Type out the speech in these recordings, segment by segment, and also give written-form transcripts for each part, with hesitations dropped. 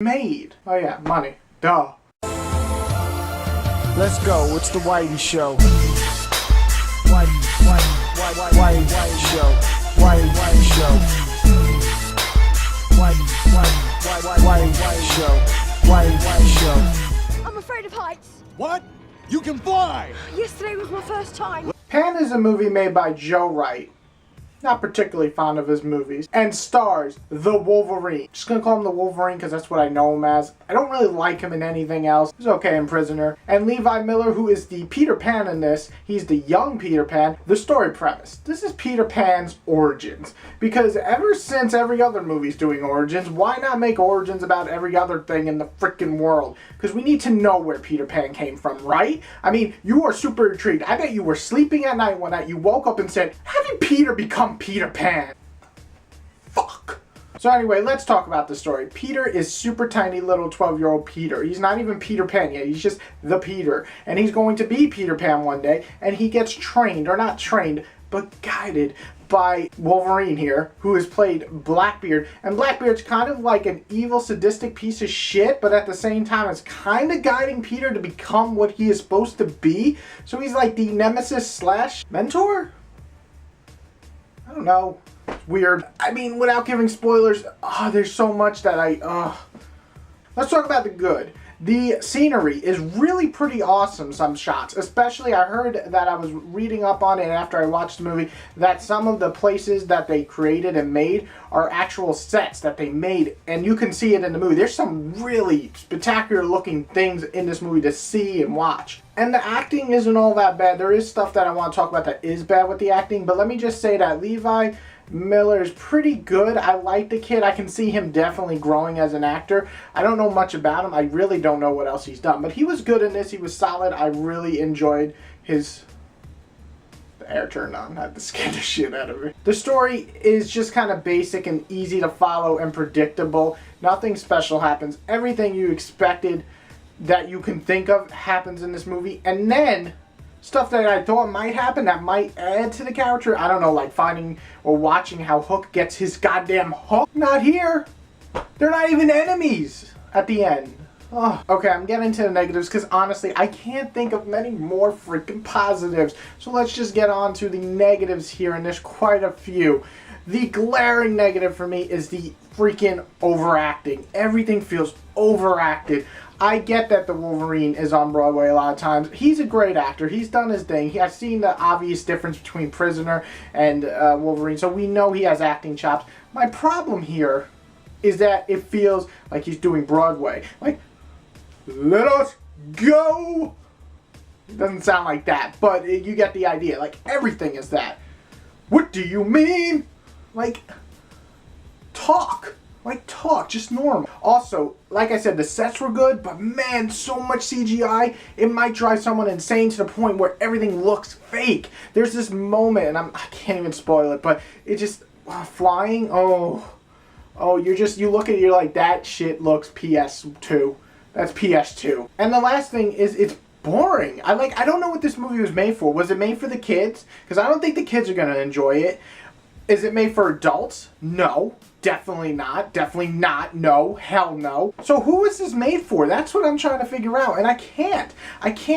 made? Oh yeah, money. Duh. Let's go. It's the Whitey Show. Whitey Show. Whitey Show. Whitey Show. Whitey Show. I'm afraid of heights. What? You can fly! Yesterday was my first time. Pan is a movie made by Joe Wright. Not particularly fond of his movies. And stars the Wolverine. Just gonna call him the Wolverine because that's what I know him as. I don't really like him in anything else. He's okay in Prisoner. And Levi Miller, who is the Peter Pan in this. He's the young Peter Pan. The story premise. This is Peter Pan's origins. Because ever since every other movie's doing origins, why not make origins about every other thing in the freaking world? Because we need to know where Peter Pan came from, right? I mean, you are super intrigued. I bet you were sleeping at night one night. You woke up and said, how did Peter become Peter Pan? Fuck. So anyway, let's talk about the story. Peter is super tiny little 12-year-old Peter. He's not even Peter Pan yet. He's just the Peter. And he's going to be Peter Pan one day. And he gets trained, or not trained, but guided by Wolverine here, who is played Blackbeard. And Blackbeard's kind of like an evil, sadistic piece of shit, but at the same time is kind of guiding Peter to become what he is supposed to be. So he's like the nemesis slash mentor? I don't know. It's weird. I mean, without giving spoilers, there's so much that Let's talk about the good. The scenery is really pretty awesome, some shots. Especially, I heard that I was reading up on it after I watched the movie, that some of the places that they created and made are actual sets that they made. And you can see it in the movie. There's some really spectacular looking things in this movie to see and watch. And the acting isn't all that bad. There is stuff that I want to talk about that is bad with the acting. But let me just say that Levi Miller is pretty good. I like the kid. I can see him definitely growing as an actor. I don't know much about him. I really don't know what else he's done. But he was good in this. He was solid. I really enjoyed his... The air turned on. I had to scare the shit out of me. The story is just kind of basic and easy to follow and predictable. Nothing special happens. Everything you expected that you can think of happens in this movie. And then stuff that I thought might happen that might add to the character. I don't know, like finding or watching how Hook gets his goddamn hook. Not here. They're not even enemies at the end. Oh. Okay, I'm getting to the negatives because honestly, I can't think of many more freaking positives. So let's just get on to the negatives here, and there's quite a few. The glaring negative for me is the freaking overacting. Everything feels overacted. I get that the Wolverine is on Broadway a lot of times. He's a great actor. He's done his thing. I've seen the obvious difference between Prisoner and Wolverine, so we know he has acting chops. My problem here is that it feels like he's doing Broadway. Like, let us go! It doesn't sound like that, but you get the idea. Like, everything is that. What do you mean? Like, talk. Like, talk, just normal. Also, like I said, the sets were good, but man, so much CGI, it might drive someone insane to the point where everything looks fake. There's this moment, and I can't even spoil it, but it just, flying, you look at it, you're like, that shit looks PS2. That's PS2. And the last thing is, it's boring. I don't know what this movie was made for. Was it made for the kids? Because I don't think the kids are going to enjoy it. Is it made for adults? No. Definitely not. Definitely not. No. Hell no. So who is this made for? That's what I'm trying to figure out. And I can't.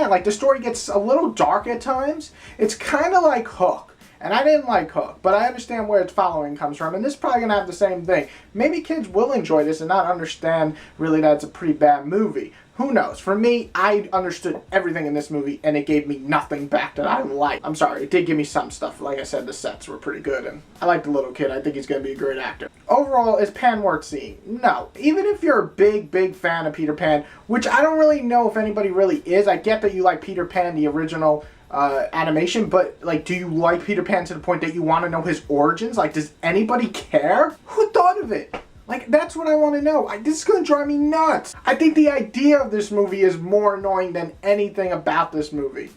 Like, the story gets a little dark at times. It's kind of like Hook. And I didn't like Hook, but I understand where its following comes from. And this is probably going to have the same thing. Maybe kids will enjoy this and not understand really that it's a pretty bad movie. Who knows? For me, I understood everything in this movie, and it gave me nothing back that I liked. I'm sorry, it did give me some stuff. Like I said, the sets were pretty good, and I like the little kid. I think he's going to be a great actor. Overall, is Pan worth seeing? No. Even if you're a big fan of Peter Pan, which I don't really know if anybody really is. I get that you like Peter Pan, the original animation, but like, do you like Peter Pan to the point that you want to know his origins? Like, does anybody care? Who thought of it? Like, that's what I want to know. This is going to drive me nuts. I think the idea of this movie is more annoying than anything about this movie.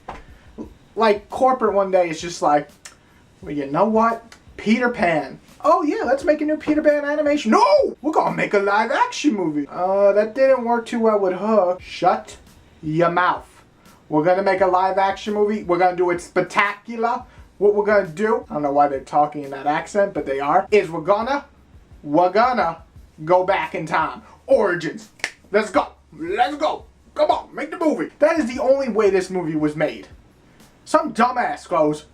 Like, corporate one day is just like, well, you know what? Peter Pan. Oh yeah, let's make a new Peter Pan animation. No! We're going to make a live action movie. That didn't work too well with Hook. Shut your mouth. We're going to make a live action movie. We're going to do it spectacular. What we're going to do, I don't know why they're talking in that accent, but they are, is we're gonna go back in time. Origins. Let's go. Let's go. Come on, make the movie. That is the only way this movie was made. Some dumbass goes,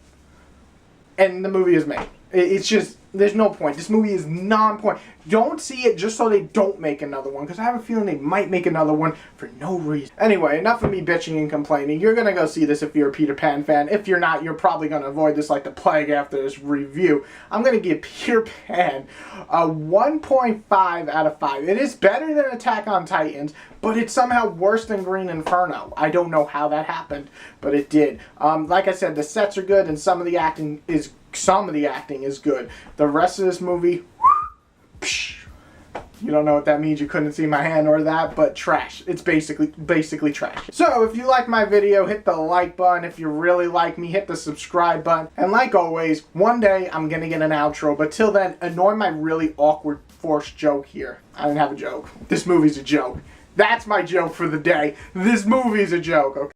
and the movie is made. It's just, there's no point. This movie is non-point. Don't see it just so they don't make another one, because I have a feeling they might make another one for no reason. Anyway, enough of me bitching and complaining. You're going to go see this if you're a Peter Pan fan. If you're not, you're probably going to avoid this like the plague after this review. I'm going to give Peter Pan a 1.5 out of 5. It is better than Attack on Titans, but it's somehow worse than Green Inferno. I don't know how that happened, but it did. Like I said, the sets are good, and some of the acting is good. The rest of this movie, you don't know what that means. You couldn't see my hand or that, but trash. It's basically trash. So if you like my video, hit the like button. If you really like me, hit the subscribe button. And like always, one day I'm gonna get an outro, but till then, annoy my really awkward forced joke here. I didn't have a joke. This movie's a joke. That's my joke for the day. This movie's a joke, okay?